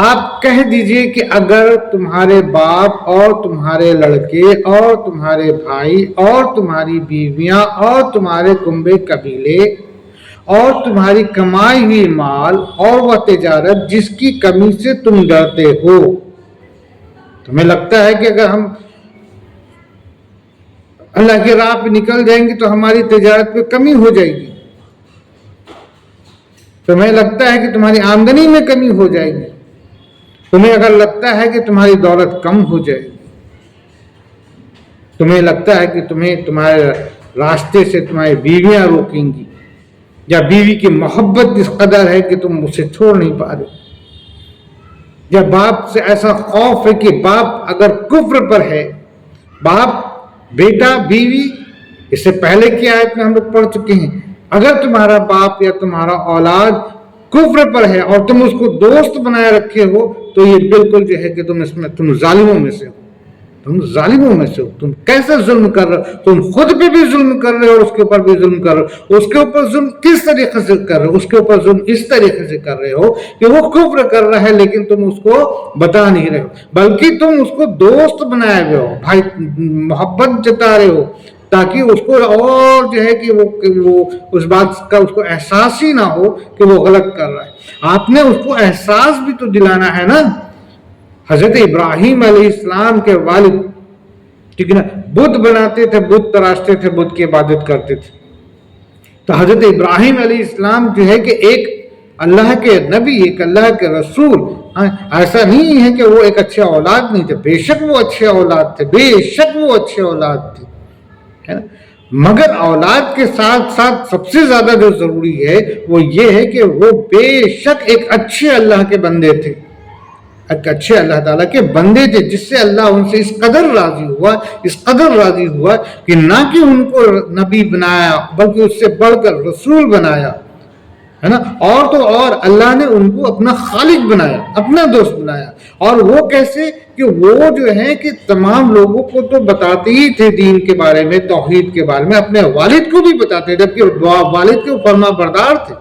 آپ کہہ دیجئے کہ اگر تمہارے باپ اور تمہارے لڑکے اور تمہارے بھائی اور تمہاری بیویاں اور تمہارے کنبے قبیلے اور تمہاری کمائی ہوئی مال اور وہ تجارت جس کی کمی سے تم ڈرتے ہو، تمہیں لگتا ہے کہ اگر ہم اللہ کی راہ پہ نکل جائیں گے تو ہماری تجارت پہ کمی ہو جائے گی، تمہیں لگتا ہے کہ تمہاری آمدنی میں کمی ہو جائے گی، تمہیں اگر لگتا ہے کہ تمہاری دولت کم ہو جائے گی، تمہیں لگتا ہے کہ تمہارے راستے سے تمہاری بیویاں روکیں گی، یا بیوی کی محبت اس قدر ہے کہ تم اسے چھوڑ نہیں پا رہے، یا باپ سے ایسا خوف ہے کہ باپ اگر کفر پر ہے، باپ بیٹا بیوی، اس سے پہلے کی آیت میں ہم لوگ پڑھ چکے ہیں، اگر تمہارا باپ یا تمہارا اولاد کفر پر ہے اور تم اس کو دوست بنائے رکھے ہو تو یہ بالکل جو ہے کہ تم ظالموں میں سے ہو، تم ظالموں میں سے ہو، تم کیسے ظلم کر رہے ہو، تم خود پہ بھی ظلم کر رہے ہو اور اس کے اوپر بھی ظلم کر رہے ہو، اس کے اوپر ظلم کس طریقے سے کر رہے ہو، اس کے اوپر ظلم اس طریقے سے کر رہے ہو کہ وہ کفر کر رہا ہے لیکن تم اس کو بتا نہیں رہے ہو، بلکہ تم اس کو دوست بنائے ہوئے ہو، بھائی محبت جتا رہے ہو تاکہ اس کو اور جو ہے کہ وہ اس بات کا اس کو احساس ہی نہ ہو کہ وہ غلط کر رہا ہے۔ آپ نے اس کو احساس بھی تو دلانا ہے نا۔ حضرت ابراہیم علیہ السلام کے والد ٹھیک ہے نا بت بناتے تھے، بت تراشتے تھے، بت کی عبادت کرتے تھے، تو حضرت ابراہیم علیہ السلام جو ہے کہ ایک اللہ کے نبی، ایک اللہ کے رسول، ایسا نہیں ہے کہ وہ ایک اچھے اولاد نہیں تھے، بے شک وہ اچھے اولاد تھے، بے شک وہ اچھے اولاد تھے، ہے نا؟ مگر اولاد کے ساتھ ساتھ سب سے زیادہ جو ضروری ہے وہ یہ ہے کہ وہ بے شک ایک اچھے اللہ کے بندے تھے، ایک اچھے اللہ تعالیٰ کے بندے تھے، جس سے اللہ ان سے اس قدر راضی ہوا، اس قدر راضی ہوا کہ نہ کہ ان کو نبی بنایا بلکہ اس سے بڑھ کر رسول بنایا، ہے نا؟ اور تو اور اللہ نے ان کو اپنا خالق بنایا، اپنا دوست بنایا، اور وہ کیسے کہ وہ جو ہے کہ تمام لوگوں کو تو بتاتے ہی تھے دین کے بارے میں، توحید کے بارے میں، اپنے والد کو بھی بتاتے، جبکہ والد کے فرما بردار تھے،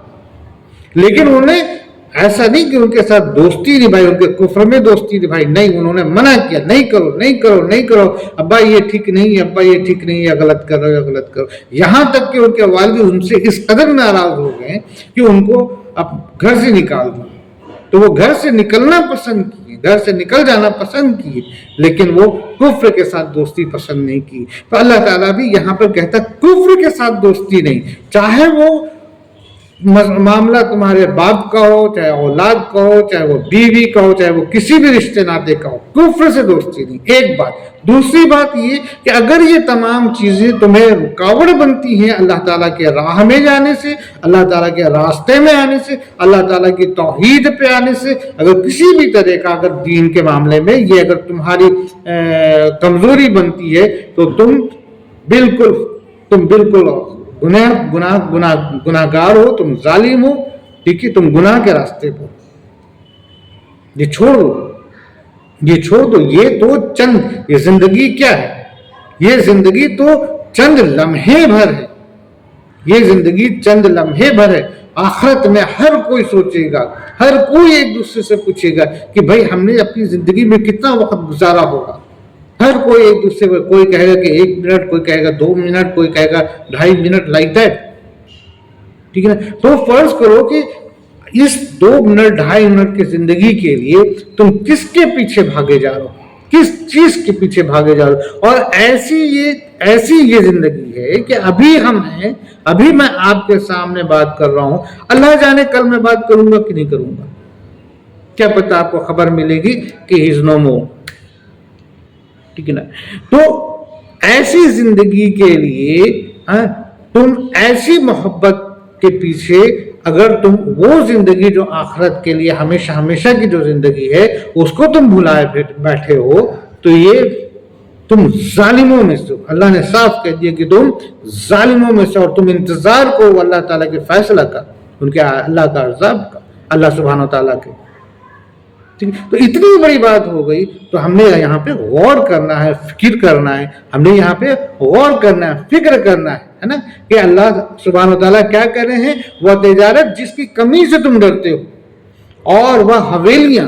لیکن انہیں ایسا نہیں کہ ان کے ساتھ دوستی نبھائی، ان کے کفر میں دوستی نبھائی، نہیں، انہوں نے منع کیا، نہیں کرو نہیں کرو نہیں کرو، ابا یہ ٹھیک نہیں ہے، ابا یہ ٹھیک نہیں ہے، غلط کر رہے ہو، غلط کرو، یہاں تک کہ ان کے والد ان سے اس قدر ناراض ہو گئے کہ ان کو اب گھر سے نکال دیا، تو وہ گھر سے نکلنا پسند کیے، گھر سے نکل جانا پسند کیے، لیکن وہ کفر کے ساتھ دوستی پسند نہیں کی۔ تو اللہ تعالیٰ بھی یہاں پر کہتا کفر کے ساتھ دوستی نہیں، چاہے وہ معاملہ تمہارے باپ کا ہو، چاہے اولاد کا ہو، چاہے وہ بیوی کا ہو، چاہے وہ کسی بھی رشتے ناطے کا ہو، کفر سے دوستی نہیں، ایک بات۔ دوسری بات یہ کہ اگر یہ تمام چیزیں تمہیں رکاوٹ بنتی ہیں اللہ تعالیٰ کے راہ میں جانے سے، اللہ تعالیٰ کے راستے میں آنے سے، اللہ تعالیٰ کی توحید پہ آنے سے، اگر کسی بھی طرح کا اگر دین کے معاملے میں یہ اگر تمہاری کمزوری بنتی ہے تو تم بالکل گناہگار ہو، تم ظالم ہو، ٹھیک ہے، تم گناہ کے راستے پر، یہ چھوڑ دو، یہ چھوڑ دو، یہ تو یہ زندگی کیا ہے، یہ زندگی تو چند لمحے بھر ہے، یہ زندگی چند لمحے بھر ہے، آخرت میں ہر کوئی سوچے گا، ہر کوئی ایک دوسرے سے پوچھے گا کہ بھائی ہم نے اپنی زندگی میں کتنا وقت گزارا ہوگا، ہر کوئی ایک دوسرے کو، کوئی کہے گا کہ 1 منٹ، کوئی کہے گا 2 منٹ، کوئی کہے گا 2.5 منٹ، لائک دیٹ، ٹھیک ہے نا؟ تو فرض کرو کہ اس 2 منٹ 2.5 منٹ کی زندگی کے لیے تم کس کے پیچھے بھاگے جا رہے ہو، کس چیز کے پیچھے بھاگے جا رہے ہو، اور ایسی یہ زندگی ہے کہ ابھی ہم ہیں، ابھی میں آپ کے سامنے بات کر رہا ہوں، اللہ جانے کل میں بات کروں گا کہ نہیں کروں گا، کیا پتہ آپ کو خبر ملے گی کہ ہی از نو مور، ٹھیک ہے نا؟ تو ایسی زندگی کے لیے تم ایسی محبت کے پیچھے اگر تم وہ زندگی جو آخرت کے لیے ہمیشہ ہمیشہ کی جو زندگی ہے اس کو تم بھلائے بیٹھے ہو تو یہ تم ظالموں میں سے، اللہ نے صاف کہہ دیا کہ تم ظالموں میں سے، اور تم انتظار کرو اللہ تعالیٰ کے فیصلہ کا، ان کے اللہ کا عذاب کا، اللہ سبحانہ و تعالیٰ کے۔ تو اتنی بڑی بات ہو گئی تو ہم نے یہاں پہ غور کرنا ہے، فکر کرنا ہے، ہم نے یہاں پہ غور کرنا ہے، فکر کرنا ہے نا، کہ اللہ سبحانہ وتعالیٰ کیا کہہ رہے ہیں، وہ تجارت جس کی کمی سے تم ڈرتے ہو، اور وہ حویلیاں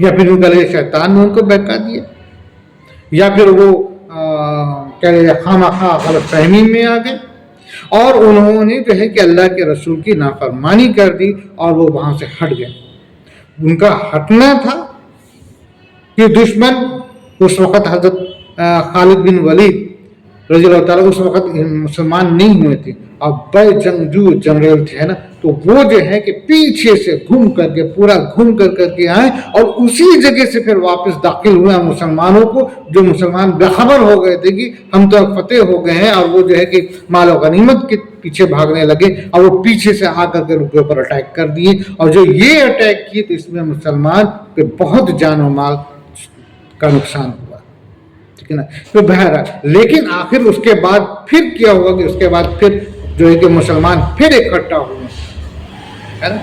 یا پھر ان کا لئے شیطان نے ان کو بہکا دیا، یا پھر وہ کیا کہتے ہیں خواہ غلط فہمی میں آ گئے اور انہوں نے جو ہے کہ اللہ کے رسول کی نافرمانی کر دی اور وہ وہاں سے ہٹ گئے۔ ان کا ہٹنا تھا کہ دشمن اس وقت حضرت خالد بن ولید رضی اللہ تعالیٰ اس وقت مسلمان نہیں ہوئے تھے اور بڑے جنگجو جنرل تھے نا، تو وہ جو ہے کہ پیچھے سے گھوم کر کے پورا گھوم کر کے آئے اور اسی جگہ سے پھر واپس داخل ہوئے مسلمانوں کو، جو مسلمان بےخبر ہو گئے تھے کہ ہم تو فتح ہو گئے ہیں، اور وہ جو ہے کہ مال و غنیمت کے پیچھے بھاگنے لگے اور وہ پیچھے سے آ کر کے ان کے اوپر اٹیک کر دیے، اور جو یہ اٹیک کیے تو اس میں مسلمان کے بہت جان و مال کا نقصان ہوا، ٹھیک ہے نا۔ تو بہرحال لیکن آخر اس کے بعد پھر کیا ہوا کہ اس کے بعد پھر جو ہے کہ مسلمان پھر اکٹھا ہوئے، ہے نا،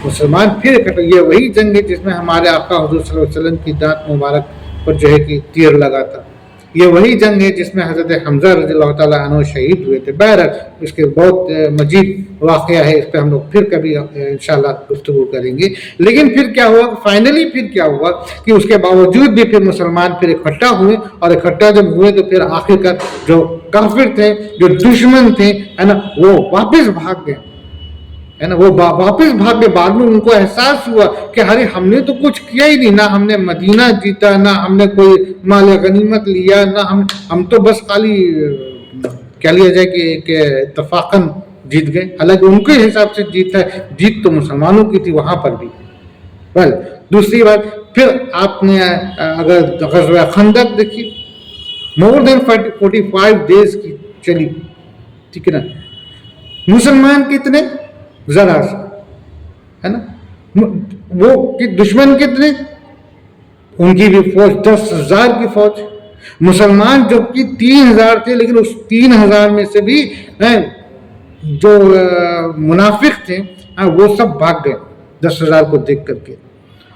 مسلمان پھر اکٹھا۔ یہ وہی جنگ ہے جس میں ہمارے آقا حضور صلی اللہ علیہ وسلم کی دانت مبارک پر جو ہے کہ تیر لگا تھا، یہ وہی جنگ ہے جس میں حضرت حمزہ رضی اللہ تعالیٰ عنہ شہید ہوئے تھے۔ بہرحال اس کے بہت مزید واقعہ ہے، اس پہ ہم لوگ پھر کبھی انشاءاللہ گفتگو کریں گے۔ لیکن پھر کیا ہوا، فائنلی پھر کیا ہوا کہ اس کے باوجود بھی پھر مسلمان پھر اکٹھا ہوئے، اور اکٹھا جب ہوئے تو پھر آخر کار جو کافر تھے، جو دشمن تھے، ہے نا، وہ واپس بھاگ گئے، ہے نا، وہ واپس بھاگ کے بعد میں ان کو احساس ہوا کہ ارے ہم نے تو کچھ کیا ہی نہیں، نہ ہم نے مدینہ جیتا، نہ ہم نے کوئی مال غنیمت لیا، نہ ہم تو بس خالی کیا لیا جائے کہ اتفاقاً جیت گئے، حالانکہ ان کے حساب سے جیت تو مسلمانوں کی تھی وہاں پر بھی۔ بل دوسری بات پھر آپ نے اگر غزوہ خندق دیکھی، مور دین 45 days کی چلی، ٹھیک ہے نا، مسلمان کتنے، ذرا سا، ہے نا، وہ دشمن کتنے، ان کی بھی فوج 10,000 کی فوج، مسلمان جو کہ 3,000 تھے، لیکن اس 3,000 میں سے بھی جو منافق تھے وہ سب بھاگ گئے 10,000 کو دیکھ کر کے،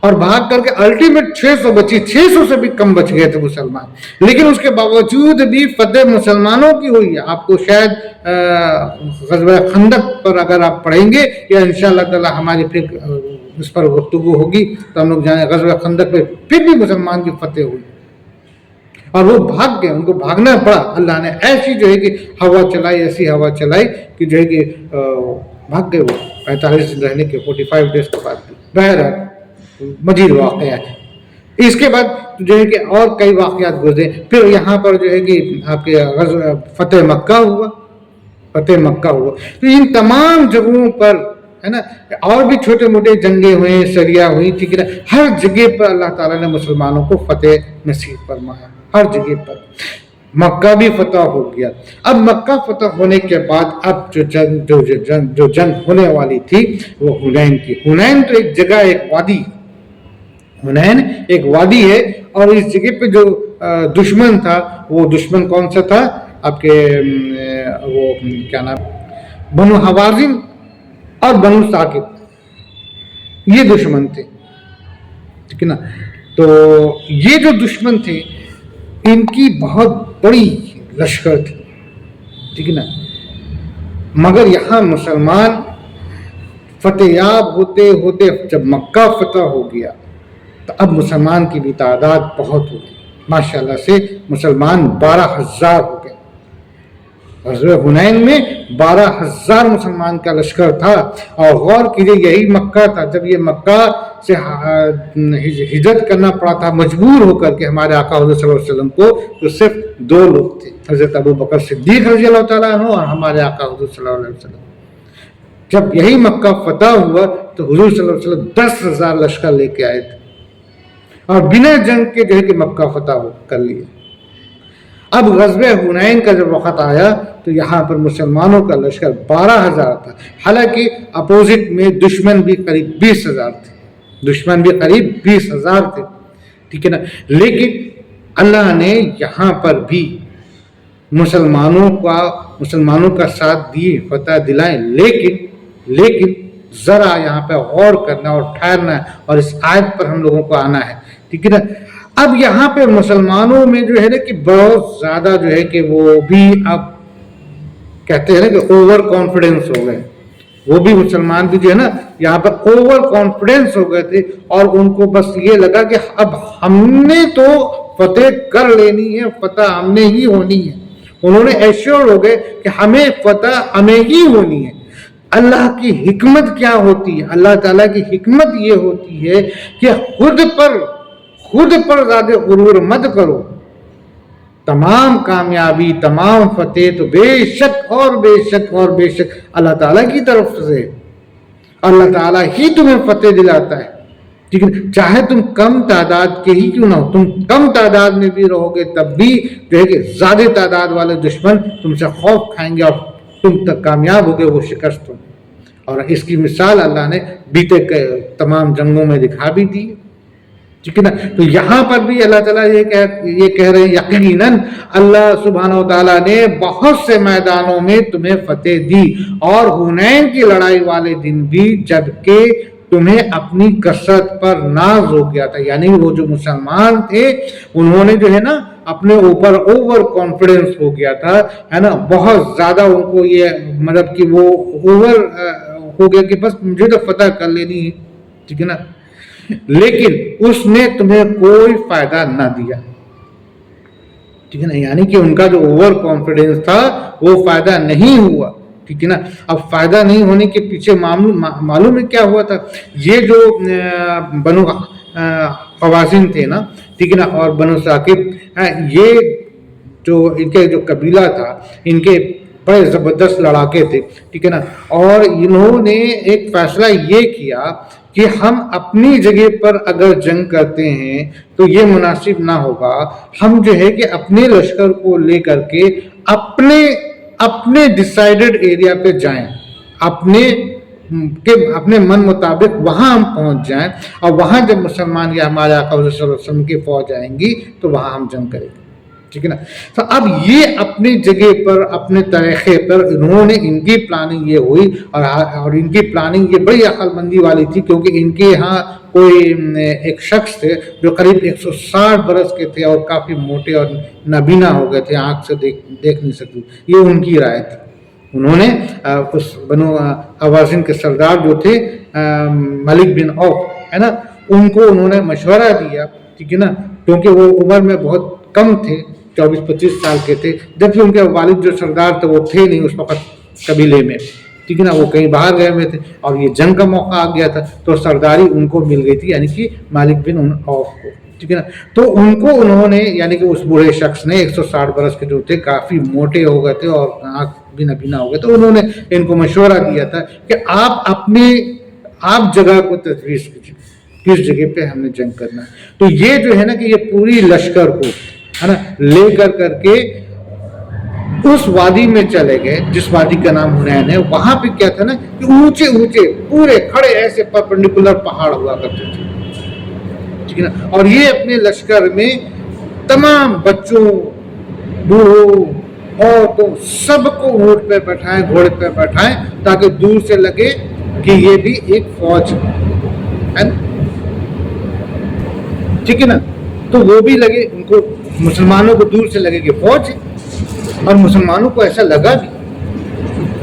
اور بھاگ کر کے الٹیمیٹ 600 بچی، 600 سے بھی کم بچ گئے تھے مسلمان، لیکن اس کے باوجود بھی فتح مسلمانوں کی ہوئی ہے۔ آپ کو شاید غزوہ خندق پر اگر آپ پڑھیں گے یا انشاءاللہ تعالی ہماری پھر اس پر گفتگو ہوگی تو ہم لوگ جانیں غزوہ خندق پہ پھر بھی مسلمان کی فتح ہوئی، اور وہ بھاگ گئے، ان کو بھاگنا پڑا، اللہ نے ایسی جو ہے کہ ہوا چلائی، ایسی ہوا چلائی کہ جو ہے کہ بھاگ گئے وہ 45 دن رہنے کے 45 days کے بعد بھی۔ بہرحال مزید واقعہ ہے، اس کے بعد جو ہے کہ اور کئی واقعات گزرے، پھر یہاں پر جو ہے کہ آپ کے فتح مکہ ہوا، فتح مکہ ہوا، تو ان تمام جگہوں پر ہے نا اور بھی چھوٹے موٹے جنگیں ہوئیں، سریا ہوئی، ٹھیک ہے نا، ہر جگہ پر اللہ تعالیٰ نے مسلمانوں کو فتح نصیب فرمایا، ہر جگہ پر۔ مکہ بھی فتح ہو گیا۔ اب مکہ فتح ہونے کے بعد اب جو جنگ ہونے والی تھی وہ حنین کی۔ حنین تو ایک جگہ، ایک وادی، حنین ایک وادی ہے، اور اس جگہ پہ جو دشمن تھا وہ دشمن کون سا تھا، آپ کے وہ کیا نام، بنو حوازن اور بنو ثاقب، یہ دشمن تھے، ٹھیک ہے نا۔ تو یہ جو دشمن تھے ان کی بہت بڑی لشکر تھی، ٹھیک ہے نا، مگر یہاں مسلمان فتح یاب ہوتے ہوتے جب مکہ فتح ہو گیا تو اب مسلمان کی بھی تعداد بہت ہو گئی، ماشاءاللہ سے مسلمان 12,000 ہو گئے۔ غزوہ حنین میں 12,000 مسلمان کا لشکر تھا، اور غور کیجئے یہی مکہ تھا جب یہ مکہ سے ہجرت کرنا پڑا تھا مجبور ہو کر کے ہمارے آقا حضور صلی اللہ علیہ وسلم کو، تو صرف 2 لوگ تھے، حضرت ابو بکر صدیق رضی اللہ تعالیٰ عنہ اور ہمارے آقا حضور صلی اللہ علیہ وسلم۔ جب یہی مکہ فتح ہوا تو حضور صلی اللہ علیہ وسلم 10,000 لشکر لے کے آئے تھے، اور بنا جنگ کے جو ہے کہ مکہ فتح کر لیے۔ اب غزوہ حنین کا جب وقت آیا تو یہاں پر مسلمانوں کا لشکر 12,000 تھا، حالانکہ اپوزٹ میں دشمن بھی قریب 20,000 تھے، دشمن بھی قریب 20,000 تھے، ٹھیک ہے نا، لیکن اللہ نے یہاں پر بھی مسلمانوں کا ساتھ دیے، فتح دلائیں، لیکن ذرا یہاں پہ غور کرنا اور ٹھہرنا ہے، اور اس آیت پر ہم لوگوں کو آنا ہے، ٹھیک ہے نا۔ اب یہاں پہ مسلمانوں میں جو ہے نا کہ بہت زیادہ جو ہے کہ وہ بھی اب کہتے ہیں نا کہ اوور کانفیڈنس ہو گئے، وہ بھی مسلمان بھی جو ہے نا یہاں پر اوور کانفیڈنس ہو گئے تھے اور ان کو بس یہ لگا کہ اب ہم نے تو فتح کر لینی ہے، فتح ہم نے ہی ہونی ہے. انہوں نے ایشور ہو گئے کہ ہمیں فتح ہمیں ہی ہونی ہے. اللہ کی حکمت کیا ہوتی ہے؟ اللہ تعالیٰ کی حکمت یہ ہوتی ہے کہ خود پر زیادہ غرور مت کرو. تمام کامیابی، تمام فتح تو بے شک اور بے شک اور بے شک اللہ تعالیٰ کی طرف سے. اللہ تعالیٰ ہی تمہیں فتح دلاتا ہے. ٹھیک ہے، چاہے تم کم تعداد کے ہی کیوں نہ ہو، تم کم تعداد میں بھی رہو گے تب بھی جو ہے کہ زیادہ تعداد والے دشمن تم سے خوف کھائیں گے اور تم تک کامیاب ہوگے وہ شکست ہو. اور اس کی مثال اللہ نے بیتے تمام جنگوں میں دکھا بھی دی. ٹھیک ہے نا. تو یہاں پر بھی اللہ تعالیٰ یہ کہہ رہے ہیں یقیناً اللہ سبحانہ و تعالیٰ نے بہت سے میدانوں میں تمہیں فتح دی، اور حنین کی لڑائی والے دن بھی جبکہ تمہیں اپنی کثرت پر ناز ہو گیا تھا. یعنی وہ جو مسلمان تھے انہوں نے جو ہے نا اپنے اوپر اوور کانفیڈنس ہو گیا تھا، ہے نا، بہت زیادہ ان کو یہ مطلب کہ وہ اوور ہو گیا کہ بس مجھے تو فتح کر لینی ہے. ٹھیک ہے نا. لیکن اس نے تمہیں کوئی فائدہ نہ دیا. ٹھیک ہے نا. یعنی کہ ان کا جو اوور کانفیڈنس تھا وہ فائدہ نہیں ہوا. ٹھیک ہے نا. اب فائدہ نہیں ہونے کے پیچھے معلوم ہے کیا ہوا تھا. یہ جو بنو خوازن تھے نا، ٹھیک ہے نا، اور بنو ثاقب، یہ جو ان کے جو قبیلہ تھا ان کے بڑے زبردست لڑاکے تھے. ٹھیک ہے نا. اور انہوں نے ایک فیصلہ یہ کیا کہ ہم اپنی جگہ پر اگر جنگ کرتے ہیں تو یہ مناسب نہ ہوگا. ہم جو ہے کہ اپنے لشکر کو لے کر کے اپنے ڈیسائیڈڈ ایریا پہ جائیں، اپنے من مطابق وہاں ہم پہنچ جائیں، اور وہاں جب مسلمان یا ہمارے آقا صلی اللہ علیہ وسلم کی فوج آئیں گی تو وہاں ہم جنگ کریں گے. ٹھیک ہے نا. تو اب یہ اپنی جگہ پر اپنے طریقے پر انہوں نے ان کی پلاننگ یہ ہوئی، اور ان کی پلاننگ یہ بڑی عقل مندی والی تھی، کیونکہ ان کے ہاں کوئی ایک شخص تھے جو قریب 160 برس کے تھے اور کافی موٹے اور نابینا ہو گئے تھے، آنکھ سے دیکھ نہیں سکتے. یہ ان کی رائے تھی. انہوں نے اس بنو خوازن کے سردار جو تھے ملک بن عوف، ہے نا، ان کو انہوں نے مشورہ دیا. ٹھیک ہے نا. کیونکہ وہ عمر میں بہت کم تھے، 24-25 سال کے تھے، جبکہ ان کے والد جو سردار تھے وہ تھے نہیں اس وقت قبیلے میں. ٹھیک ہے نا. وہ کہیں باہر گئے ہوئے تھے اور یہ جنگ کا موقع آ گیا تھا تو سرداری ان کو مل گئی تھی، یعنی کہ مالک بن عوف کو. ٹھیک ہے نا. تو ان کو انہوں نے یعنی کہ اس بوڑھے شخص نے 160 برس کے جو تھے کافی موٹے ہو گئے تھے اور آنکھ بھی نبینا ہو گئے، تو انہوں نے ان کو مشورہ دیا تھا کہ آپ جگہ کو تجویز کیجیے کس جگہ پہ ہم نے جنگ کرنا ہے. تو یہ جو ہے نا کہ یہ پوری لشکر کو ہے نا لے کر کے اس وادی میں چلے گئے جس وادی کا نام حنین ہے. وہاں پہ کیا تھا نا کہ اونچے پورے کھڑے ایسے پرپنڈیکولر پہاڑ ہوا کرتے تھے. ٹھیک ہے نا. اور یہ اپنے لشکر میں تمام بچوں، بوڑھوں، عورتوں سب کو اونٹ پہ بیٹھائیں، گھوڑے پہ بیٹھائیں، تاکہ دور سے لگے کہ یہ بھی ایک فوج ہے. ٹھیک ہے نا. تو وہ بھی لگے، ان کو مسلمانوں کو دور سے لگے کہ فوج ہے، اور مسلمانوں کو ایسا لگا بھی.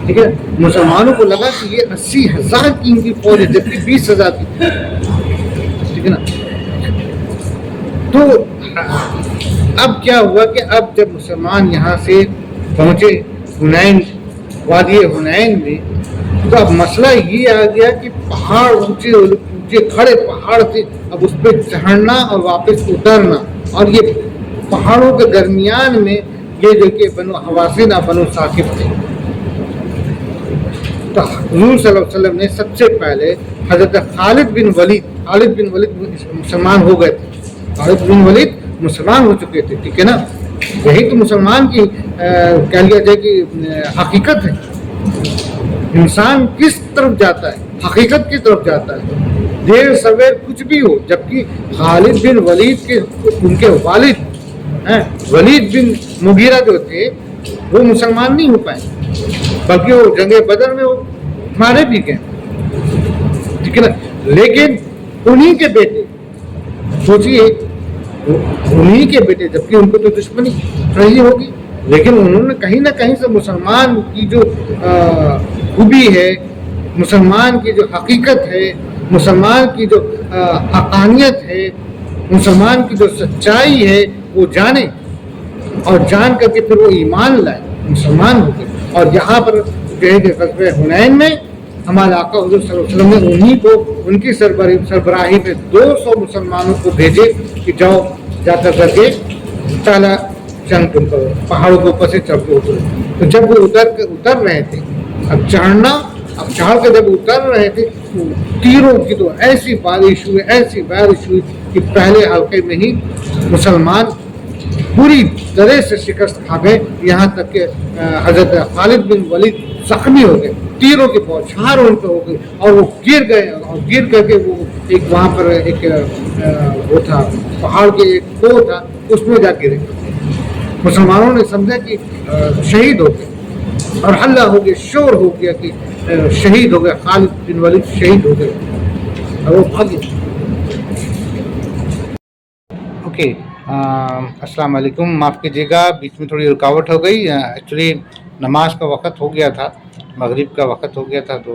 ٹھیک ہے. مسلمانوں کو لگا کہ یہ 80,000 کی ان کی فوج ہے جبکہ 20,000 کی. ٹھیک ہے نا. تو اب کیا ہوا کہ اب جب مسلمان یہاں سے پہنچے حنین، وادی حنین میں، تو اب مسئلہ یہ آ گیا کہ پہاڑ اونچے کھڑے پہاڑ تھے، اب اس پہ چڑھنا اور واپس اترنا، اور یہ پہاڑوں کے درمیان میں یہ جو کہ بنو خوازن اور بنو ثاقب تھے. تو حضور صلی اللہ علیہ وسلم نے سب سے پہلے حضرت خالد بن ولید مسلمان ہو گئے تھے. خالد بن ولید مسلمان ہو چکے تھے. ٹھیک ہے نا. یہی تو مسلمان کی کہہ لیا جائے کہ حقیقت ہے. انسان کس طرف جاتا ہے؟ حقیقت کی طرف جاتا ہے، دیر سویر کچھ بھی ہو. جبکہ خالد بن ولید کے ان کے والد ولید بن مغیرہ جو تھے وہ مسلمان نہیں ہو پائے، بلکہ وہ جنگ بدر میں وہ مارے بھی گئے. ٹھیک ہے نا. لیکن انہی کے بیٹے، سوچیے انہی کے بیٹے، جبکہ ان کو تو دشمنی رہی ہوگی، لیکن انہوں نے کہیں نہ کہیں سے مسلمان کی جو خوبی ہے، مسلمان کی جو حقیقت ہے، مسلمان کی جو حقانیت ہے، مسلمان کی جو سچائی ہے وہ جانے، اور جان کر کے پھر وہ ایمان لائے، مسلمان ہو گئے۔ اور یہاں پر جو ہے کہ غزوہ حنین میں ہمارے آقا حضور صلی اللہ علیہ وسلم نے انہی کو، ان کی سربراہی میں 200 مسلمانوں کو بھیجے کہ جاؤ جا کر کے پہلا جنگ تم کرو، پہاڑوں کے اوپر سے چڑھ کے اترو۔ تو جب وہ اتر رہے تھے، اب چڑھ کے جب اتر رہے تھے، تیروں کی تو ایسی بارش ہوئی کہ پہلے حلقے میں ہی مسلمان پوری طرح سے شکست کھا گئے، یہاں تک کہ حضرت خالد بن ولید زخمی ہو گئے، تیروں کی بوچھار ان پہ ہو گئی، اور وہ گر گئے، اور گر کر کے وہ ایک وہاں پر ایک وہ تھا پہاڑ کے ایک کوہ تھا، اس میں جا گرے۔ مسلمانوں نے سمجھا کہ شہید ہو گئے، اور ہلہ ہو گیا، شور ہو گیا کہ شہید ہو گئے، خالد بن ولید شہید ہو گئے، اور وہ بھاگے۔ اوکے، السلام علیکم، معاف کیجیے گا، بیچ میں تھوڑی رکاوٹ ہو گئی، ایکچولی نماز کا وقت ہو گیا تھا، مغرب کا وقت ہو گیا تھا، تو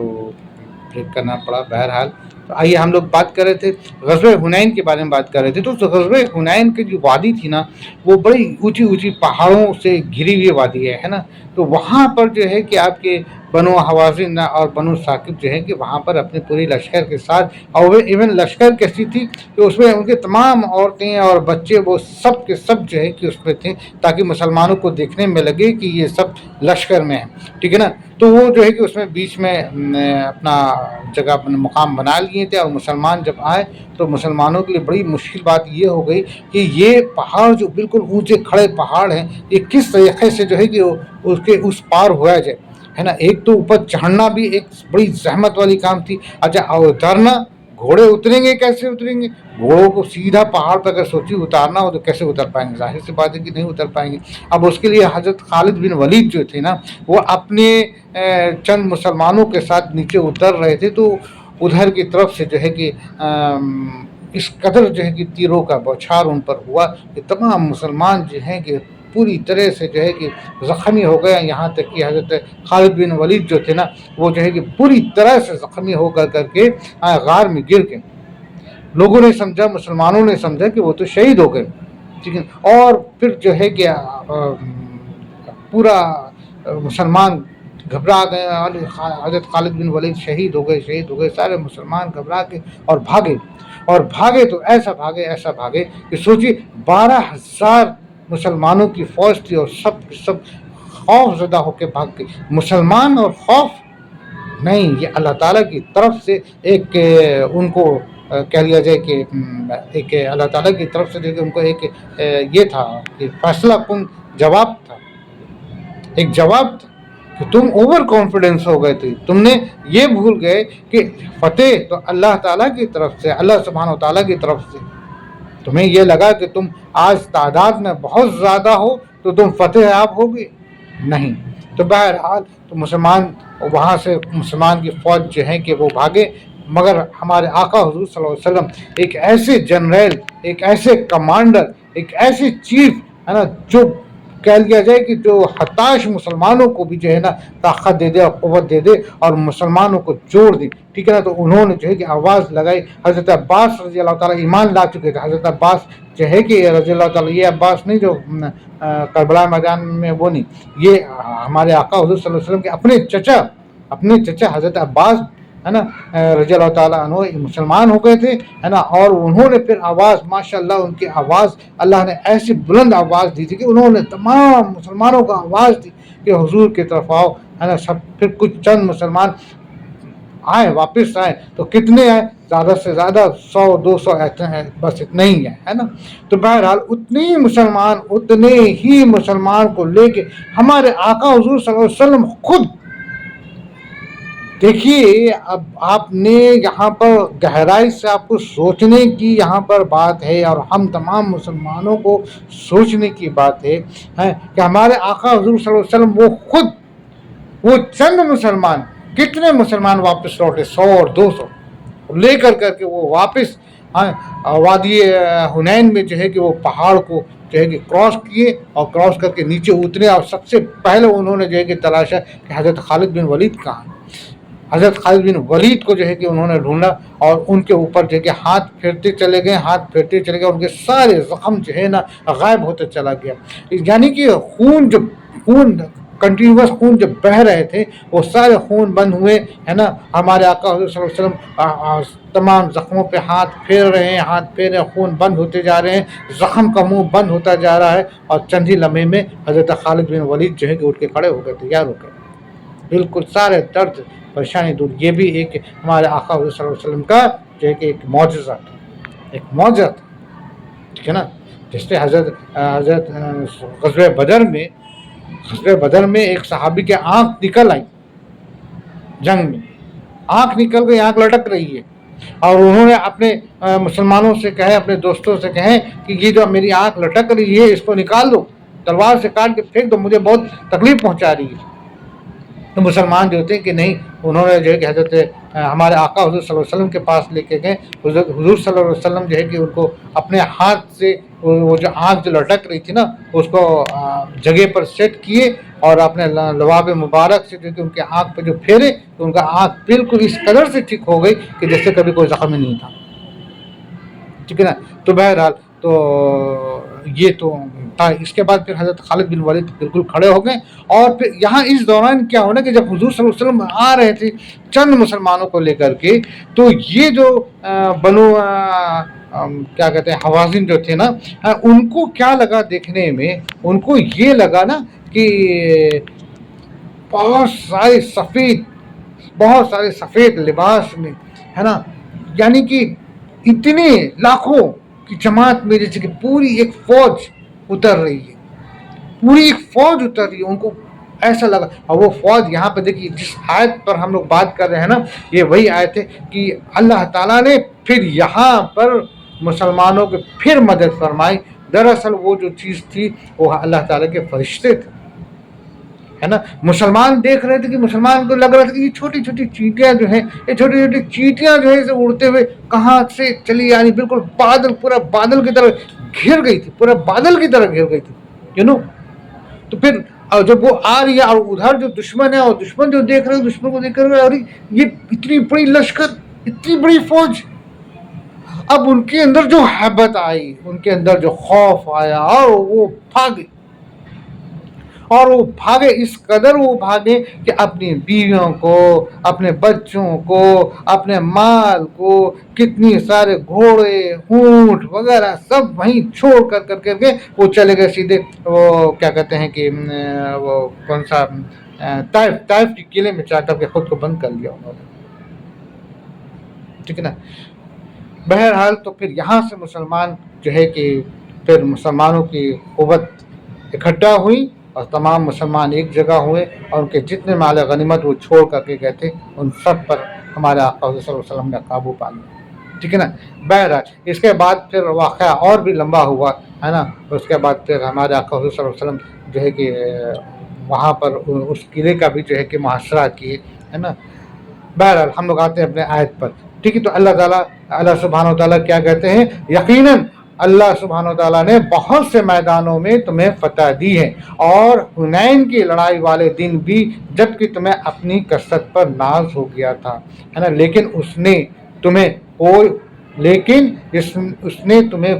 بریک کرنا پڑا۔ بہرحال تو آئیے ہم لوگ بات کر رہے تھے غزوہ حنین کے بارے میں بات کر رہے تھے۔ تو غزوہ حنین کی جو وادی تھی نا، وہ بڑی اونچی پہاڑوں سے گھری ہوئی وادی ہے نا۔ تو وہاں پر جو ہے کہ آپ کے بنو حوازن اور بنو ثاقب جو ہے کہ وہاں پر اپنے پوری لشکر کے ساتھ، اور ایون لشکر کیسی تھی کہ اس میں ان کے تمام عورتیں اور بچے وہ سب کے سب جو ہے کہ اس میں تھے، تاکہ مسلمانوں کو دیکھنے میں لگے کہ یہ سب لشکر میں ہیں، ٹھیک ہے نا۔ تو وہ جو ہے کہ اس میں بیچ میں اپنا جگہ مقام بنا لیے تھے، اور مسلمان جب آئے تو مسلمانوں کے لیے بڑی مشکل بات یہ ہو گئی کہ یہ پہاڑ جو بالکل اونچے کھڑے پہاڑ ہیں، یہ کس طریقے سے جو ہے کہ اس کے اس پار ہوا جائے، ہے نا۔ ایک تو اوپر چڑھنا بھی ایک بڑی زحمت والی کام تھی، اچھا اترنا، گھوڑے اتریں گے کیسے اتریں گے؟ گھوڑوں کو سیدھا پہاڑ پہ اگر سوچی اتارنا ہو تو کیسے اتر پائیں گے؟ ظاہر سی بات ہے کہ نہیں اتر پائیں گے۔ اب اس کے لیے حضرت خالد بن ولید جو تھے نا، وہ اپنے چند مسلمانوں کے ساتھ نیچے اتر رہے تھے، تو ادھر کی طرف سے جو ہے کہ اس قدر جو ہے کہ تیروں کا بوچھار ان پر ہوا کہ تمام مسلمان جو ہیں کہ پوری طرح سے جو ہے کہ زخمی ہو گئے، یہاں تک کہ حضرت خالد بن ولید جو تھے نا، وہ جو ہے کہ پوری طرح سے زخمی ہو کر کے غار میں گر گئے۔ لوگوں نے سمجھا، مسلمانوں نے سمجھا کہ وہ تو شہید ہو گئے، ٹھیک ہے۔ اور پھر جو ہے کہ پورا مسلمان گھبرا گئے، حضرت خالد بن ولید شہید ہو گئے، سارے مسلمان گھبرا کے اور بھاگے تو ایسا بھاگے کہ سوچیے 12,000 مسلمانوں کی فوج تھی، اور سب خوف زدہ ہو کے بھاگ گئے۔ مسلمان اور خوف نہیں، یہ اللہ تعالیٰ کی طرف سے ایک ان کو کہہ لیا جائے کہ ایک اللہ تعالیٰ کی طرف سے ان کو ایک یہ تھا کہ فیصلہ کن جواب تھا، ایک جواب تھا کہ تم اوور کانفیڈنس ہو گئے تھے، تم نے یہ بھول گئے کہ فتح تو اللہ تعالیٰ کی طرف سے، اللہ سبحانہ و تعالیٰ کی طرف سے۔ تمہیں یہ لگا کہ تم آج تعداد میں بہت زیادہ ہو تو تم فتح یاب ہوگے، نہیں۔ تو بہرحال تو مسلمان وہاں سے، مسلمان کی فوج جو ہے کہ وہ بھاگے، مگر ہمارے آقا حضور صلی اللہ علیہ وسلم ایک ایسے جنرل، ایک ایسے کمانڈر، ایک ایسے چیف ہے نا، جو کہہ لیا جائے کہ جو ہتاش مسلمانوں کو بھی جو ہے نا طاقت دے دے اور قوت دے دے اور مسلمانوں کو جوڑ دے، ٹھیک ہے نا۔ تو انہوں نے جو ہے کہ آواز لگائی۔ حضرت عباس رضی اللہ تعالیٰ ایمان لا چکے تھے، حضرت عباس جو ہے کہ رضی اللہ تعالیٰ، یہ عباس نہیں جو کربلا میدان میں، وہ نہیں، یہ ہمارے آقا حضور صلی اللہ علیہ وسلم کے اپنے چچا حضرت عباس ہے نا رضی اللہ تعالیٰ عنہ مسلمان ہو گئے تھے، ہے نا۔ اور انہوں نے پھر آواز، ماشاءاللہ ان کی آواز، اللہ نے ایسی بلند آواز دی تھی کہ انہوں نے تمام مسلمانوں کو آواز دی کہ حضور کی طرف آؤ، ہے نا۔ سب پھر کچھ چند مسلمان واپس آئے، تو کتنے آئے؟ زیادہ سے زیادہ 100-200 ایسے ہیں، بس اتنے ہی ہیں، ہے نا۔ تو بہرحال اتنے ہی مسلمان کو لے کے ہمارے آقا حضور صلی اللہ علیہ وسلم خود، دیکھیے اب آپ نے یہاں پر گہرائی سے آپ کو سوچنے کی یہاں پر بات ہے، اور ہم تمام مسلمانوں کو سوچنے کی بات ہے کہ ہمارے آقا حضور صلی اللہ علیہ وسلم وہ خود، وہ چند مسلمان، کتنے مسلمان واپس لوٹے؟ 100 اور 200 لے کر کے وہ واپس وادی حنین میں جو ہے کہ وہ پہاڑ کو جو ہے کہ کراس کیے، اور کراس کر کے نیچے اترے، اور سب سے پہلے انہوں نے جو ہے کہ تلاشا کہ حضرت خالد بن ولید کہاں ہیں۔ حضرت خالد بن ولید کو جو ہے کہ انہوں نے ڈھونڈا اور ان کے اوپر جو ہے کہ ہاتھ پھیرتے چلے گئے، ہاتھ پھیرتے چلے گئے، ان کے سارے زخم جو ہے نا غائب ہوتے چلا گیا. یعنی کہ خون کنٹینیوس خون جب بہ رہے تھے وہ سارے خون بند ہوئے، ہے نا. ہمارے آقا حضور صلی اللہ علیہ وسلم تمام زخموں پہ ہاتھ پھیر رہے ہیں، ہاتھ پھیر رہے ہیں، خون بند ہوتے جا رہے ہیں، زخم کا منہ بند ہوتا جا رہا ہے، اور چند ہی لمحے میں حضرت خالد بن ولید جو ہے کہ اٹھ کے کھڑے ہو گئے، تیار ہو گئے، بالکل سارے درد پریشانی دور. یہ بھی ایک ہمارے آقا حضور صلی اللہ علیہ وسلم کا جو ہے کہ ایک معجزہ تھا، ایک معجزہ تھا، ٹھیک ہے نا. جس سے حضرت غزوہ بدر میں ایک صحابی کے آنکھ نکل آئی، جنگ میں آنکھ نکل گئی، آنکھ لٹک رہی ہے، اور انہوں نے اپنے مسلمانوں سے کہے، اپنے دوستوں سے کہیں کہ یہ جو میری آنکھ لٹک رہی ہے اس کو نکال دو، تلوار سے کاٹ کے پھینک دو، مجھے بہت تکلیف پہنچا رہی ہے. تو مسلمان جو ہوتے ہیں کہ نہیں، انہوں نے جو ہے کہ حضرت ہمارے آقا حضور صلی اللہ علیہ وسلم کے پاس لے کے گئے. حضور صلی اللہ علیہ وسلم جو ہے کہ ان کو اپنے ہاتھ سے وہ جو آنکھ جو لٹک رہی تھی نا اس کو جگہ پر سیٹ کیے، اور اپنے لباب مبارک سے جو کہ ان کے آنکھ پہ جو پھیرے تو ان کا آنکھ بالکل اس قدر سے ٹھیک ہو گئی کہ جیسے کبھی کوئی زخم ہی نہیں تھا، ٹھیک ہے نا. تو بہرحال تو یہ تو تھا. اس کے بعد پھر حضرت خالد بن ولید بالکل کھڑے ہو گئے، اور پھر یہاں اس دوران کیا ہونا کہ جب حضور صلی اللہ علیہ وسلم آ رہے تھے چند مسلمانوں کو لے کر کے، تو یہ جو بنو کیا کہتے ہیں حوازن جو تھے نا، ان کو کیا لگا دیکھنے میں، ان کو یہ لگا نا کہ بہت سارے سفید لباس میں، ہے نا، یعنی کہ اتنے لاکھوں کی جماعت میں جیسے کہ پوری ایک فوج اتر رہی ہے، پوری ایک فوج اتر رہی ہے. ان کو ایسا لگا. اور وہ فوج یہاں پہ دیکھیے جس آیت پر ہم لوگ بات کر رہے ہیں نا، یہ وہی آیت ہے کہ اللہ تعالیٰ نے پھر یہاں پر مسلمانوں کے پھر مدد فرمائی. دراصل وہ جو چیز تھی وہ اللہ تعالیٰ کے فرشتے تھے، ہے نا. مسلمان دیکھ رہے تھے کہ مسلمان کو لگ رہا تھا کہ یہ چھوٹی چھوٹی چیٹیاں جو ہیں، یہ چھوٹی چھوٹی چیٹیاں جو ہے اڑتے ہوئے کہاں سے چلی آ رہی، بالکل بادل، پورا بادل کی طرح گھر گئی تھی، پورا بادل کی طرح گھر گئی تھی، یو نو. تو پھر جب وہ آ رہی ہے اور ادھر جو دشمن ہے، اور دشمن جو دیکھ رہے ہیں، دشمن کو دیکھ رہے ہیں، یہ اتنی بڑی لشکر، اتنی بڑی فوج. اب ان کے اندر جو ہیبت آئی، ان کے اندر جو خوف آیا، اور وہ بھاگے اس قدر وہ بھاگے کہ اپنی بیویوں کو، اپنے بچوں کو، اپنے مال کو، کتنی سارے گھوڑے، اونٹ وغیرہ سب وہیں چھوڑ کر کے وہ چلے گئے سیدھے، وہ کیا کہتے ہیں کہ وہ کون سا طائف کے قلعے میں جا کر کے خود کو بند کر لیا انہوں نے، ٹھیک ہے نا. بہرحال تو پھر یہاں سے مسلمان جو ہے کہ پھر مسلمانوں کی قوت اکٹھا ہوئی، اور تمام مسلمان ایک جگہ ہوئے، اور ان کے جتنے مال غنیمت وہ چھوڑ کر کے گئے تھے ان سب پر ہمارے آقا صلی اللہ علیہ وسلم نے قابو پا لیا، ٹھیک ہے نا. بہرحال اس کے بعد پھر واقعہ اور بھی لمبا ہوا، ہے نا. اس کے بعد پھر ہمارے آقا صلی اللہ علیہ وسلم جو ہے کہ وہاں پر اس قلعے کا بھی جو ہے کہ محاصرہ کیے، ہے نا. بہرحال ہم لوگ آتے ہیں اپنے آیت پر، ٹھیک ہے. تو اللہ سبحانہ و تعالیٰ کیا کہتے ہیں؟ یقیناً اللہ سبحانہ و تعالیٰ نے بہت سے میدانوں میں تمہیں فتح دی ہے، اور حنین کی لڑائی والے دن بھی جب کہ تمہیں اپنی کثرت پر ناز ہو گیا تھا، ہے نا. لیکن اس نے تمہیں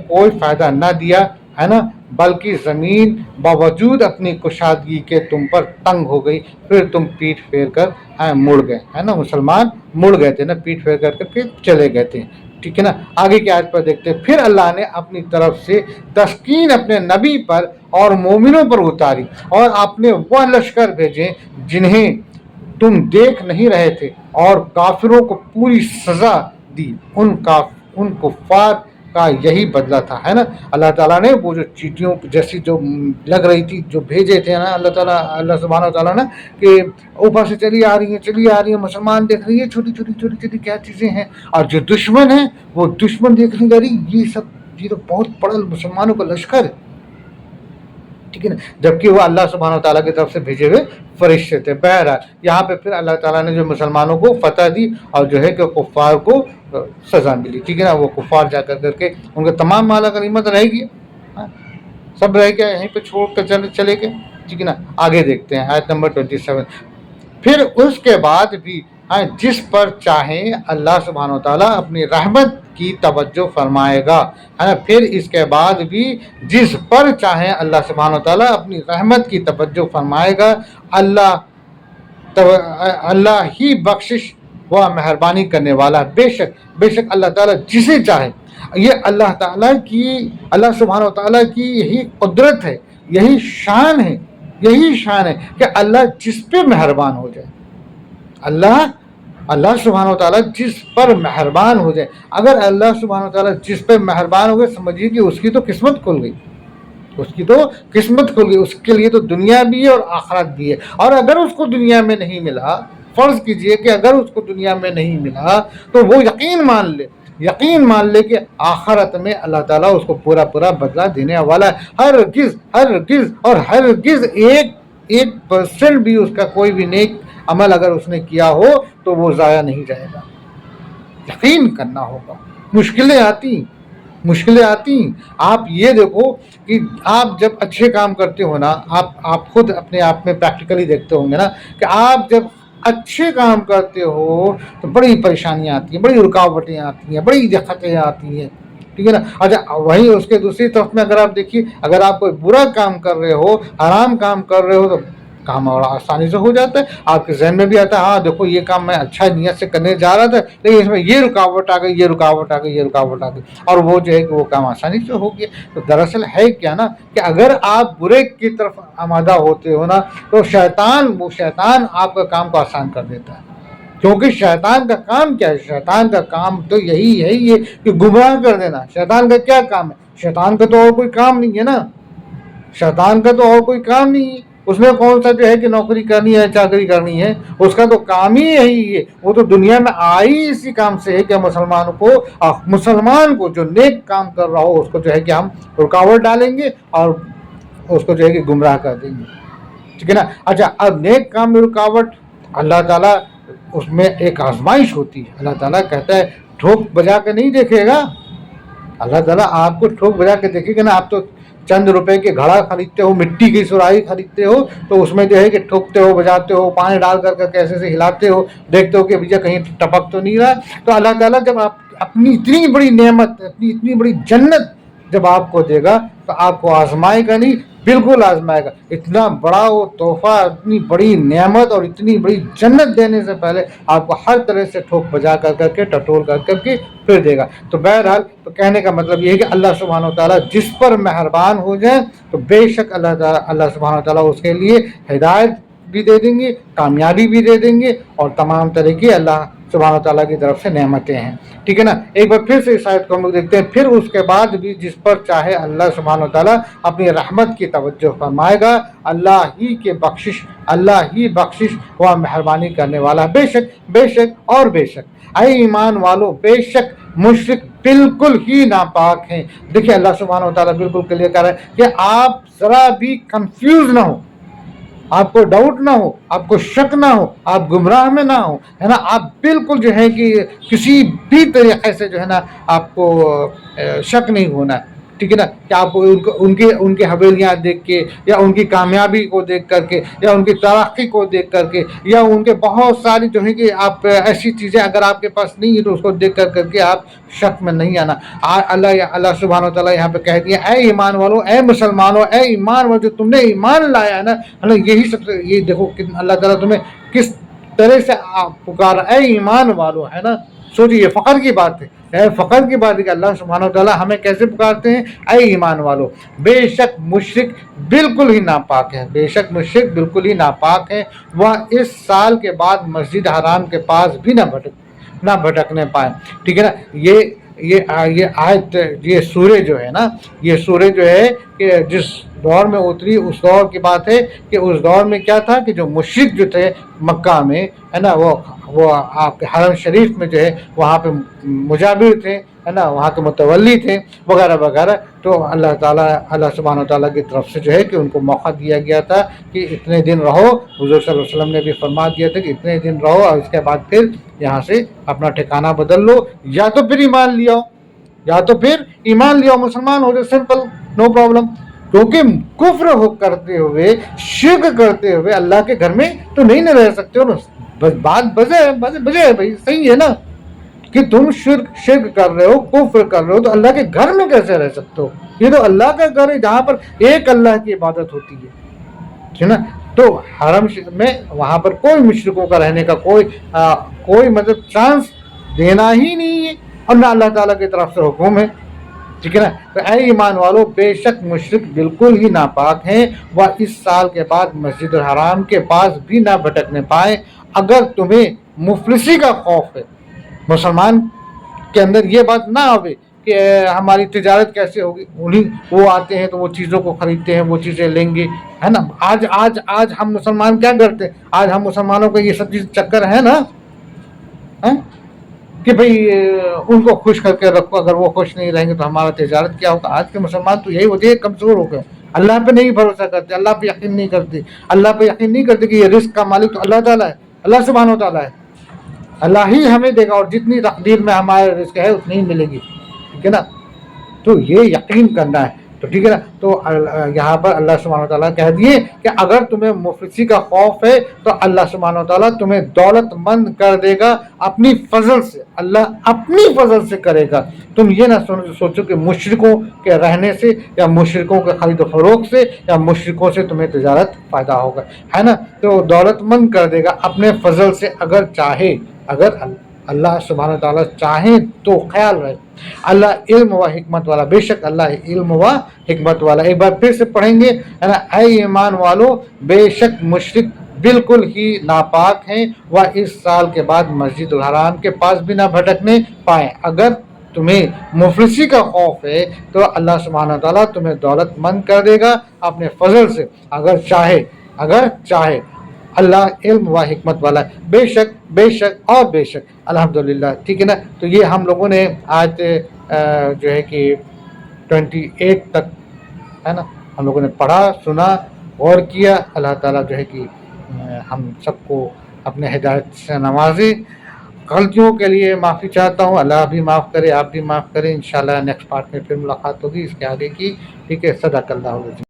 کوئی فائدہ نہ دیا، ہے نا، بلکہ زمین باوجود اپنی کشادگی کے تم پر تنگ ہو گئی، پھر تم پیٹ پھیر کر مڑ گئے، ہے نا. مسلمان مڑ گئے تھے نا، پیٹ پھیر کر کے پھر چلے گئے تھے، ٹھیک ہے نا. آگے کی آیت پر دیکھتے ہیں. پھر اللہ نے اپنی طرف سے تسکین اپنے نبی پر اور مومنوں پر اتاری، اور آپ نے وہ لشکر بھیجے جنہیں تم دیکھ نہیں رہے تھے، اور کافروں کو پوری سزا دی. ان کفار کا یہی بدلہ تھا، ہے نا. اللہ تعالیٰ نے وہ جو چیٹیوں جیسی جو لگ رہی تھی جو بھیجے تھے نا اللہ سبحانہ و تعالیٰ نے، کہ اوپر سے چلی آ رہی ہیں، مسلمان دیکھ رہی ہے چھوٹی کیا چیزیں ہیں، اور جو دشمن ہیں وہ دشمن دیکھ رہی ہے یہ تو بہت بڑا مسلمانوں کا لشکر ہے، ٹھیک ہے نا. جبکہ وہ اللہ سبحانہ و تعالیٰ کی طرف سے بھیجے ہوئے فرشتے تھے. بہرحال یہاں پہ پھر اللہ تعالیٰ نے جو مسلمانوں کو فتح دی، اور جو ہے کہ کفار کو سزا ملی، ٹھیک ہے نا. وہ کفار جا کر کے ان کا تمام مال غنیمت رہ گیا، سب رہ گیا، یہیں پہ چھوڑ کر چلے گئے، ٹھیک ہے نا. آگے دیکھتے ہیں آیت نمبر 27. پھر اس کے بعد بھی جس پر چاہے اللہ سبحانہ و تعالیٰ اپنی رحمت کی توجہ فرمائے گا، ہے نا. پھر اس کے بعد بھی جس پر چاہے اللہ سبحانہ و تعالیٰ اپنی رحمت کی توجہ فرمائے گا. اللہ ہی بخشش و مہربانی کرنے والا. بے شک اللہ تعالیٰ جسے چاہے. یہ اللہ سبحانہ و تعالیٰ کی یہی قدرت ہے، یہی شان ہے کہ اللہ جس پہ مہربان ہو جائے. اللہ سبحانہ و تعالیٰ جس پر مہربان ہو جائے. اگر اللہ سبحانہ و تعالیٰ جس پہ مہربان ہو گئے، سمجھیے کہ اس کی تو قسمت کھل گئی. اس کے لیے تو دنیا بھی ہے اور آخرت بھی ہے. اور اگر اس کو دنیا میں نہیں ملا، فرض کیجئے کہ اگر اس کو دنیا میں نہیں ملا، تو وہ یقین مان لے کہ آخرت میں اللہ تعالیٰ اس کو پورا بدلہ دینے والا ہے. ہرگز 1% بھی اس کا کوئی بھی نیک عمل اگر اس نے کیا ہو تو وہ ضائع نہیں جائے گا. یقین کرنا ہوگا. مشکلیں آتی. آپ یہ دیکھو کہ آپ جب اچھے کام کرتے ہو نا، آپ خود اپنے آپ میں پریکٹیکلی دیکھتے ہوں گے نا کہ آپ جب اچھے کام کرتے ہو تو بڑی پریشانیاں آتی ہیں، بڑی رکاوٹیں آتی ہیں، بڑی دقتیں آتی ہیں. ٹھیک ہے نا. اچھا وہیں اس کے دوسری طرف میں اگر آپ دیکھیے، اگر آپ کوئی برا کام کر رہے ہو، حرام کام کر رہے ہو، تو کام اور آسانی سے ہو جاتا ہے. آپ کے ذہن میں بھی آتا ہے ہاں دیکھو یہ کام میں اچھا نیت سے کرنے جا رہا تھا، لیکن اس میں یہ رکاوٹ آ گئی، اور وہ جو ہے کہ وہ کام آسانی سے ہو گیا. تو دراصل ہے کیا نا کہ اگر آپ برے کی طرف آمادہ ہوتے ہو نا، تو شیطان آپ کا کام کو آسان کر دیتا ہے. کیونکہ شیطان کا کام کیا ہے؟ شیطان کا کام تو یہی ہے یہ کہ گمراہ کر دینا. شیطان کا کیا کام ہے؟ شیطان کا تو اور کوئی کام نہیں ہے نا. اس میں کون سا جو ہے کہ نوکری کرنی ہے، چاکری کرنی ہے؟ اس کا تو کام ہی یہی ہے. وہ تو دنیا میں آئی اسی کام سے ہے کہ مسلمان کو جو نیک کام کر رہا ہو اس کو جو ہے کہ ہم رکاوٹ ڈالیں گے اور اس کو جو ہے کہ گمراہ کر دیں گے. ٹھیک ہے نا. اچھا اب نیک کام میں رکاوٹ، اللہ تعالیٰ اس میں ایک آزمائش ہوتی ہے. اللہ تعالیٰ کہتا ہے ٹھوک بجا کے نہیں دیکھے گا. اللہ تعالیٰ آپ کو ٹھوک بجا کے دیکھے گا نا. آپ تو چند روپے کے گھڑا خریدتے ہو، مٹی کی سراہی خریدتے ہو، تو اس میں جو ہے کہ ٹھوکتے ہو، بجاتے ہو، پانی ڈال کر کیسے سے ہلاتے ہو، دیکھتے ہو کہ بھیا کہیں ٹپک تو نہیں رہا. تو اللہ تعالیٰ جب آپ اپنی اتنی بڑی نعمت، اپنی اتنی بڑی جنت جب آپ کو دے گا تو آپ کو آزمائے گا نہیں، بالکل آزمائے گا. اتنا بڑا وہ تحفہ، اتنی بڑی نعمت اور اتنی بڑی جنت دینے سے پہلے آپ کو ہر طرح سے ٹھوک بجا کر کے ٹٹول کر کے پھر دے گا. تو بہرحال تو کہنے کا مطلب یہ ہے کہ اللہ سبحانہ و تعالیٰ جس پر مہربان ہو جائیں تو بے شک اللہ سبحانہ و تعالیٰ اس کے لیے ہدایت بھی دے دیں گے، کامیابی بھی دے دیں گے، اور تمام طرح کی اللہ سبحانہ و تعالیٰ کی طرف سے نعمتیں ہیں. ٹھیک ہے نا. ایک بار پھر سے اس آیت کو ہم لوگ دیکھتے ہیں. پھر اس کے بعد بھی جس پر چاہے اللہ سبحانہ و تعالیٰ اپنی رحمت کی توجہ فرمائے گا. اللہ ہی بخشش و مہربانی کرنے والا. بے شک اے ایمان والو، بے شک مشرک بالکل ہی ناپاک ہیں. دیکھیں اللہ سبحانہ و تعالیٰ بالکل کلیئر کر رہا ہے کہ آپ ذرا بھی کنفیوز نہ ہو، آپ کو ڈاؤٹ نہ ہو، آپ کو شک نہ ہو، آپ گمراہ میں نہ ہو، ہے نا. آپ بالکل جو ہے کہ کسی بھی طریقے سے جو ہے نا آپ کو شک نہیں ہونا ہے. ٹھیک ہے نا. کہ آپ ان کے حویلیاں دیکھ کے، یا ان کی کامیابی کو دیکھ کر کے، یا ان کی ترقی کو دیکھ کر کے، یا ان کے بہت ساری جو ہے کہ آپ ایسی چیزیں اگر آپ کے پاس نہیں ہے تو اس کو دیکھ کر کے آپ شک میں نہیں آنا. اللہ سبحانہ و تعالیٰ یہاں پہ کہہ دیا اے ایمان والو، اے مسلمانوں، اے ایمان والو جو تم نے ایمان لایا ہے نا، یہی سب سے یہ دیکھو کہ اللہ تعالیٰ تمہیں کس طرح سے پکارا، اے ایمان والو، ہے نا. سوچیے یہ فخر کی بات ہے، فخر کی بات ہے کہ اللہ سبحانہ و تعالیٰ ہمیں کیسے پکارتے ہیں، اے ایمان والو. بے شک مشرک بالکل ہی ناپاک ہے، وہ اس سال کے بعد مسجد حرام کے پاس بھی نہ بھٹکنے پائیں. ٹھیک ہے نا. یہ آیت، یہ سورہ جو ہے نا، یہ سورہ جو ہے کہ جس دور میں اتری اس دور کی بات ہے کہ اس دور میں کیا تھا کہ جو مشرک جو تھے مکہ میں، ہے نا، وہ آپ کے حرم شریف میں جو ہے وہاں پہ مجابر تھے، ہے نا، وہاں کے متولی تھے وغیرہ وغیرہ. تو اللہ سبحانہ و تعالیٰ کی طرف سے جو ہے کہ ان کو موقع دیا گیا تھا کہ اتنے دن رہو. حضور صلی اللہ علیہ وسلم نے بھی فرما دیا تھا کہ اتنے دن رہو اور اس کے بعد پھر یہاں سے اپنا ٹھکانہ بدل لو، یا تو پھر ایمان لیاؤ، مسلمان ہو جاؤ، سمپل، نو پرابلم. کیونکہ کفر کرتے ہوئے، شرک کرتے ہوئے اللہ کے گھر میں تو نہیں نہ رہ سکتے ہو نا. بس بات بجے ہے بھائی، صحیح ہے نا کہ تم شرک کر رہے ہو، کفر کر رہے ہو، تو اللہ کے گھر میں کیسے رہ سکتے ہو؟ یہ تو اللہ کا گھر ہے جہاں پر ایک اللہ کی عبادت ہوتی ہے، ٹھیک ہے نا؟ تو حرم میں وہاں پر کوئی مشرکوں کا رہنے کا کوئی مطلب چانس دینا ہی نہیں ہے، اور نہ اللہ تعالیٰ کی طرف سے حکم ہے، ٹھیک ہے نا؟ تو اے ایمان والو، بے شک مشرک بالکل ہی ناپاک ہیں، وہ اس سال کے بعد مسجد الحرام کے پاس بھی نہ بھٹکنے پائے۔ اگر تمہیں مفلسی کا خوف ہے، مسلمان کے اندر یہ بات نہ آوے کہ ہماری تجارت کیسے ہوگی، وہ آتے ہیں تو وہ چیزوں کو خریدتے ہیں، وہ چیزیں لیں گے، ہے نا؟ آج ہم مسلمان کیا کرتے ہیں؟ آج ہم مسلمانوں کا یہ سب چیز چکر ہے نا کہ بھئی ان کو خوش کر کے رکھو، اگر وہ خوش نہیں رہیں گے تو ہمارا تجارت کیا ہوگا؟ آج کے مسلمان تو یہی ہوتے ہیں، کمزور ہو گئے، اللہ پہ نہیں بھروسہ کرتے، اللہ پہ یقین نہیں کرتے، اللہ پہ یقین نہیں کرتے کہ یہ رزق کا مالک تو اللہ تعالیٰ ہے، اللہ سبحانہ و تعالیٰ ہے، اللہ ہی ہمیں دے گا، اور جتنی تقدیر میں ہمارے رزق ہے اتنی ہی ملے گی، ٹھیک ہے نا؟ تو یہ یقین کرنا ہے، تو ٹھیک ہے نا؟ تو یہاں پر اللہ سبحانہ وتعالیٰ کہہ دیے کہ اگر تمہیں مفلسی کا خوف ہے تو اللہ سبحانہ وتعالیٰ تمہیں دولت مند کر دے گا اپنی فضل سے، اللہ اپنی فضل سے کرے گا۔ تم یہ نہ سوچو کہ مشرکوں کے رہنے سے یا مشرکوں کے خرید و فروخت سے یا مشرکوں سے تمہیں تجارت فائدہ ہوگا، ہے نا؟ تو دولت مند کر دے گا اپنے فضل سے، اگر چاہے، اگر اللہ سبحانہ تعالیٰ چاہیں تو۔ خیال رہے، اللہ علم و حکمت والا، بے شک اللہ علم و حکمت والا۔ ایک بار پھر سے پڑھیں گے، اے ایمان والو، بے شک مشرک بالکل ہی ناپاک ہیں، وہ اس سال کے بعد مسجد الحرام کے پاس بھی نہ بھٹکنے پائیں۔ اگر تمہیں مفلسی کا خوف ہے تو اللہ سبحانہ تعالیٰ تمہیں دولت مند کر دے گا اپنے فضل سے، اگر چاہے۔ اللہ علم و حکمت والا ہے، بے شک اور بے شک، الحمدللہ، ٹھیک ہے نا؟ تو یہ ہم لوگوں نے آج جو ہے کہ 28 تک، ہے نا، ہم لوگوں نے پڑھا، سنا، غور کیا۔ اللہ تعالیٰ جو ہے کہ ہم سب کو اپنے ہدایت سے نوازے۔ غلطیوں کے لیے معافی چاہتا ہوں، اللہ بھی معاف کرے، آپ بھی معاف کریں۔ انشاءاللہ نیکسٹ پارٹ میں پھر ملاقات ہوگی اس کے آگے کی، ٹھیک ہے؟ صدق اللہ العظیم۔